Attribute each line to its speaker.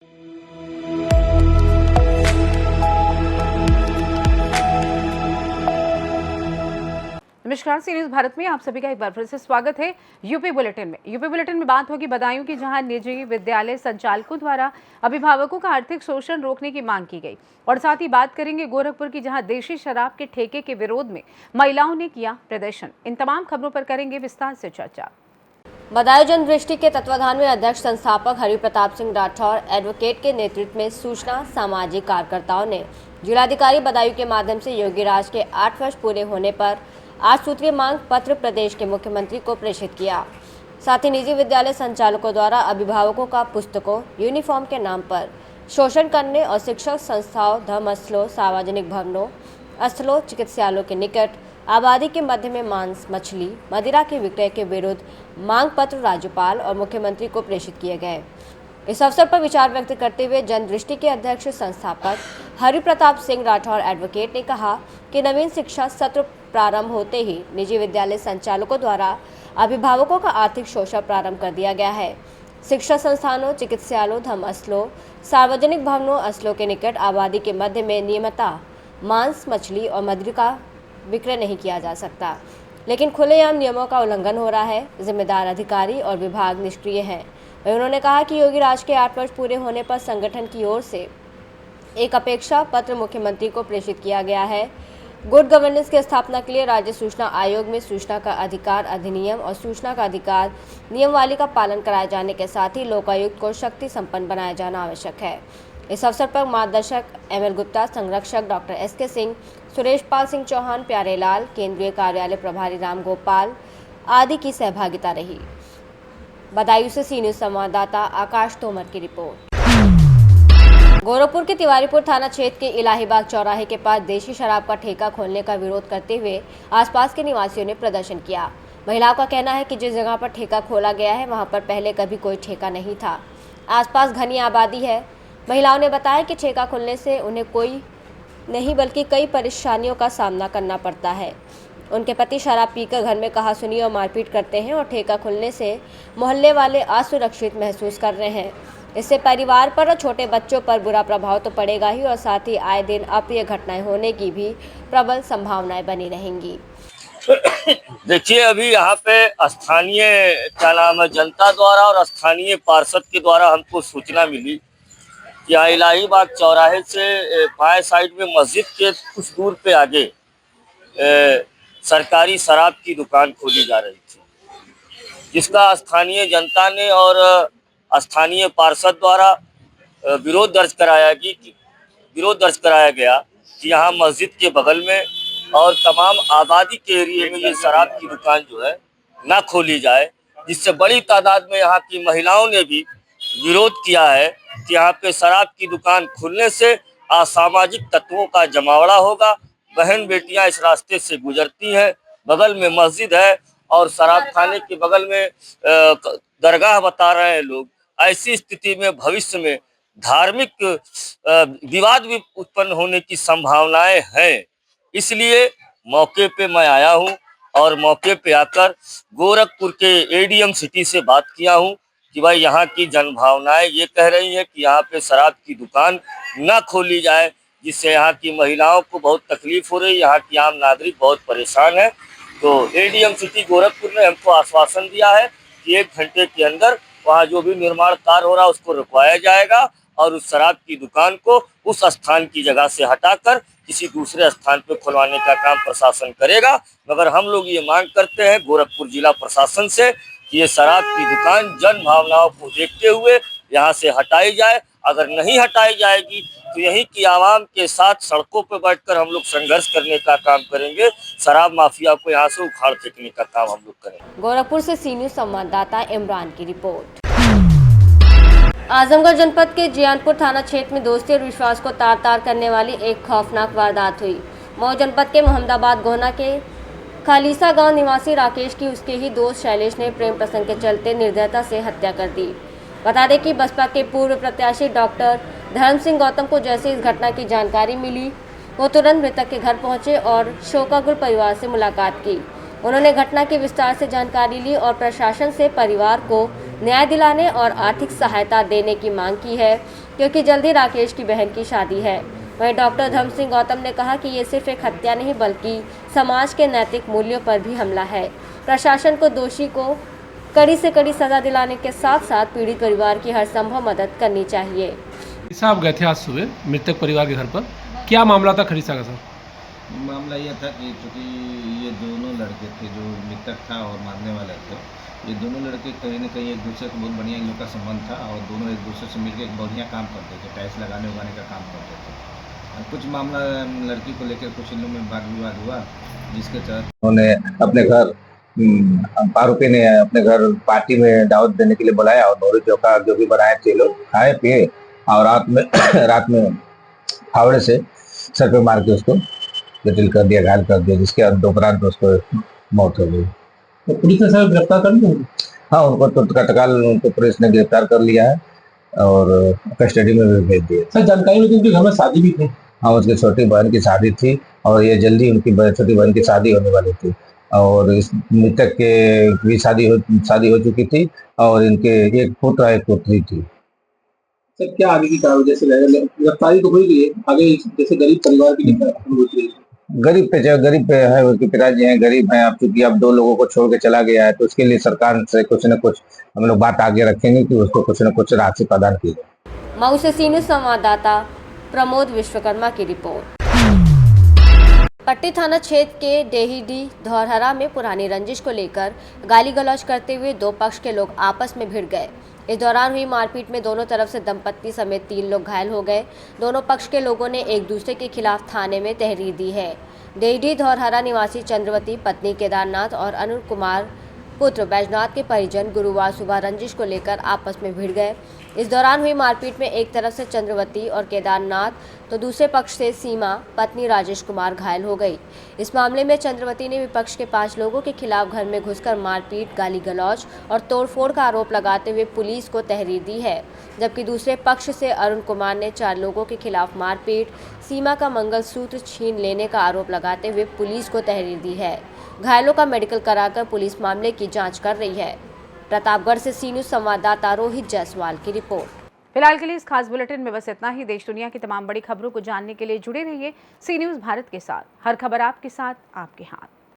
Speaker 1: नमस्कार, सी न्यूज भारत में आप सभी का एक बार फिर से स्वागत है। यूपी बुलेटिन में बात होगी बदायूं की, जहां निजी विद्यालय संचालकों द्वारा अभिभावकों का आर्थिक शोषण रोकने की मांग की गई। और साथ ही बात करेंगे गोरखपुर की, जहां देशी शराब के ठेके के विरोध में महिलाओं ने किया प्रदर्शन। इन तमाम खबरों पर करेंगे विस्तार से चर्चा।
Speaker 2: बदायूं जन दृष्टि के तत्वाधान में अध्यक्ष संस्थापक हरि प्रताप सिंह राठौर एडवोकेट के नेतृत्व में सूचना सामाजिक कार्यकर्ताओं ने जिलाधिकारी बदायूं के माध्यम से योगी राज के 8 वर्ष पूरे होने पर 8 सूत्रीय मांग पत्र प्रदेश के मुख्यमंत्री को प्रेषित किया। साथ ही निजी विद्यालय संचालकों द्वारा अभिभावकों का पुस्तकों, यूनिफॉर्म के नाम पर शोषण करने और शिक्षक संस्थाओं, धर्मस्थलों, सार्वजनिक भवनों, स्थलों, चिकित्सालयों के निकट आबादी के मध्य में मांस, मछली, मदिरा के विक्रय के विरुद्ध मांग पत्र राज्यपाल और मुख्यमंत्री को प्रेषित किए गए। इस अवसर पर विचार व्यक्त करते हुए जन दृष्टि के अध्यक्ष संस्थापक हरि प्रताप सिंह राठौर एडवोकेट ने कहा कि नवीन शिक्षा सत्र प्रारंभ होते ही निजी विद्यालय संचालकों द्वारा अभिभावकों का आर्थिक शोषण प्रारंभ कर दिया गया है। शिक्षा संस्थानों, चिकित्सालयों, धर्मस्थलों, सार्वजनिक भवनों, स्थलों के निकट आबादी के मध्य में नियमितः मांस, मछली और मदिरा का विक्रय नहीं किया जा सकता, लेकिन खुलेआम नियमों का उल्लंघन हो रहा है। जिम्मेदार अधिकारी और विभाग निष्क्रिय हैं। वहीं उन्होंने कहा कि योगी राज के 8 वर्ष पूरे होने पर संगठन की ओर से एक अपेक्षा पत्र मुख्यमंत्री को प्रेषित किया गया है। गुड गवर्नेंस की स्थापना के लिए राज्य सूचना आयोग में सूचना का अधिकार अधिनियम और सूचना का अधिकार नियमावली का पालन कराए जाने के साथ ही लोकायुक्त को शक्ति संपन्न बनाया जाना आवश्यक है। इस अवसर पर मार्गदर्शक ML गुप्ता, संरक्षक डॉक्टर SK सिंह, सुरेश पाल सिंह चौहान, प्यारेलाल, केंद्रीय कार्यालय प्रभारी राम गोपाल आदि की सहभागिता रही। बदायूं से सी न्यूज संवाददाता आकाश तोमर की रिपोर्ट। गोरखपुर के तिवारीपुर थाना क्षेत्र के इलाहीबाग चौराहे के पास देशी शराब का ठेका खोलने का विरोध करते हुए आसपास के निवासियों ने प्रदर्शन किया। महिलाओं का कहना है कि जिस जगह पर ठेका खोला गया है वहां पर पहले कभी कोई ठेका नहीं था। आसपास घनी आबादी है। महिलाओं ने बताया कि ठेका खुलने से उन्हें कोई नहीं बल्कि कई परेशानियों का सामना करना पड़ता है। उनके पति शराब पीकर घर में कहासुनी और मारपीट करते हैं और ठेका खुलने से मोहल्ले वाले असुरक्षित महसूस कर रहे हैं। इससे परिवार पर और छोटे बच्चों पर बुरा प्रभाव तो पड़ेगा ही और साथ ही आए दिन अप्रिय घटनाएं होने की भी प्रबल संभावनाएं बनी रहेंगी।
Speaker 3: देखिए, अभी यहाँ पे स्थानीय जनता द्वारा और स्थानीय पार्षद के द्वारा हमको सूचना मिली कि यहाँ इलाहीबाग चौराहे से बाएं साइड में मस्जिद के कुछ दूर पे आगे सरकारी शराब की दुकान खोली जा रही थी, जिसका स्थानीय जनता ने और स्थानीय पार्षद द्वारा विरोध दर्ज कराया गया कि यहाँ मस्जिद के बगल में और तमाम आबादी के एरिए में ये शराब की दुकान जो है ना खोली जाए, जिससे बड़ी तादाद में यहाँ की महिलाओं ने भी विरोध किया है कि यहाँ पे शराब की दुकान खुलने से असामाजिक तत्वों का जमावड़ा होगा। बहन बेटियां इस रास्ते से गुजरती हैं, बगल में मस्जिद है और शराब खाने के बगल में दरगाह बता रहे हैं लोग। ऐसी स्थिति में भविष्य में धार्मिक विवाद भी उत्पन्न होने की संभावनाएं हैं। इसलिए मौके पे मैं आया हूं और मौके पे आकर गोरखपुर के ADM सिटी से बात किया हूं कि भाई यहाँ की जनभावनाएं ये कह रही है कि यहाँ पे शराब की दुकान न खोली जाए, जिससे यहाँ की महिलाओं को बहुत तकलीफ हो रही है। यहाँ की आम नागरिक बहुत परेशान है। तो ADM सिटी गोरखपुर ने हमको आश्वासन दिया है कि 1 घंटे के अंदर वहाँ जो भी निर्माण कार्य हो रहा है उसको रुकवाया जाएगा और उस शराब की दुकान को उस स्थान की जगह से हटाकर किसी दूसरे स्थान पर खुलवाने का काम प्रशासन करेगा। मगर हम लोग ये मांग करते हैं गोरखपुर जिला प्रशासन से कि ये शराब की दुकान जन भावनाओं को देखते हुए यहाँ से हटाई जाए। अगर नहीं हटाई जाएगी तो यहीं की आवाम के साथ सड़कों पर बैठकर हम लोग संघर्ष करने का काम करेंगे। शराब माफिया को यहाँ से उखाड़ फेंकने का काम हम लोग करेंगे।
Speaker 2: गोरखपुर से सी न्यूज संवाददाता इमरान की रिपोर्ट। आजमगढ़ जनपद के जियानपुर थाना क्षेत्र में दोस्ती और विश्वास को तार तार करने वाली एक खौफनाक वारदात हुई। मऊ जनपद के मोहम्मदाबाद गोहना के खालीसा गांव निवासी राकेश की उसके ही दोस्त शैलेश ने प्रेम प्रसंग के चलते निर्दयता से हत्या कर दी। बता दें कि बसपा के पूर्व प्रत्याशी डॉक्टर धर्म सिंह गौतम को जैसे इस घटना की जानकारी मिली, वो तुरंत मृतक के घर पहुंचे और शोकाकुल परिवार से मुलाकात की। उन्होंने घटना की विस्तार से जानकारी ली और प्रशासन से परिवार को न्याय दिलाने और आर्थिक सहायता देने की मांग की है। क्योंकि जल्दी राकेश की बहन की शादी है। वहीं डॉक्टर धर्म सिंह गौतम ने कहा कि ये सिर्फ एक हत्या नहीं बल्कि समाज के नैतिक मूल्यों पर भी हमला है। प्रशासन को दोषी को कड़ी से कड़ी सजा दिलाने के साथ साथ पीड़ित परिवार की हर संभव मदद करनी चाहिए।
Speaker 4: साहब गए थे आज सुबह मृतक परिवार के घर पर, क्या मामला था खरीसा का साहब?
Speaker 5: मामला यह था कि चूँकि ये दोनों लड़के थे जो मृतक था और मारने वाले थे, ये दोनों लड़के कहीं न कहीं एक दूसरे से बहुत बढ़िया इन लोग का संबंध था और दोनों एक दूसरे से मिलकर एक बढ़िया काम करते थे, टाइल्स लगाने उगाने का काम करते थे। कुछ मामला लड़की को लेकर कुछ इन लोगों में वाद विवाद हुआ, जिसके तहत
Speaker 6: उन्होंने अपने घर आरोपी ने अपने घर पार्टी में दावत देने के लिए बुलाया और नोरी चौका जो भी बनाए थे लोग खाए पिए और रात में फावड़े से सर पे मार के उसको जटिल कर दिया, घायल कर दिया, जिसके बाद दोपहर उसको मौत हो गई।
Speaker 4: तो पुलिस ने साहब गिरफ्तार कर लिया?
Speaker 6: हाँ, उनको तो तत्काल उनको पुलिस ने गिरफ्तार कर लिया है और कस्टडी में भी भेज दिया।
Speaker 4: सर जानकारी में उनके घर में शादी भी थी?
Speaker 6: हाँ, उसकी छोटी बहन की शादी थी और ये जल्दी उनकी छोटी बहन की शादी होने वाली थी और इस मृतक के भी शादी हो चुकी थी और इनके एक पुत्र एक पुत्री थी।
Speaker 4: सर क्या आगे की कार्रवाई, जैसे गिरफ्तारी तो हो गई है, आगे जैसे गरीब परिवार की
Speaker 6: गरीब पे है, उसके पिताजी हैं गरीब हैं। अब चूंकि अब 2 लोगों को छोड़ के चला गया है तो उसके लिए सरकार से कुछ न कुछ हम लोग बात आगे रखेंगे कि उसको कुछ न कुछ राशि प्रदान की जाए।
Speaker 2: मऊ से सी न्यूज़ संवाददाता प्रमोद विश्वकर्मा की रिपोर्ट। पट्टी थाना क्षेत्र के डेहीडी धौरहरा में पुरानी रंजिश को लेकर गाली गलौज करते हुए 2 पक्ष के लोग आपस में भिड़ गए। इस दौरान हुई मारपीट में दोनों तरफ से दंपत्ति समेत 3 लोग घायल हो गए। दोनों पक्ष के लोगों ने एक दूसरे के खिलाफ थाने में तहरीर दी है। डेहीडी धौरहरा निवासी चंद्रवती पत्नी केदारनाथ और अनुर कुमार पुत्र बैजनाथ के परिजन गुरुवार सुबह रंजिश को लेकर आपस में भिड़ गए। इस दौरान हुई मारपीट में एक तरफ से चंद्रवती और केदारनाथ तो दूसरे पक्ष से सीमा पत्नी राजेश कुमार घायल हो गई। इस मामले में चंद्रवती ने विपक्ष के 5 लोगों के खिलाफ घर में घुसकर मारपीट, गाली गलौज और तोड़फोड़ का आरोप लगाते हुए पुलिस को तहरीर दी है, जबकि दूसरे पक्ष से अरुण कुमार ने 4 लोगों के खिलाफ मारपीट, सीमा का मंगलसूत्र छीन लेने का आरोप लगाते हुए पुलिस को तहरीर दी है। घायलों का मेडिकल कराकर पुलिस मामले की जाँच कर रही है। प्रतापगढ़ से सी न्यूज़ संवाददाता रोहित जायसवाल की रिपोर्ट।
Speaker 1: फिलहाल के लिए इस खास बुलेटिन में बस इतना ही। देश दुनिया की तमाम बड़ी खबरों को जानने के लिए जुड़े रहिए सी न्यूज़ भारत के साथ। हर खबर आपके साथ, आपके हाथ।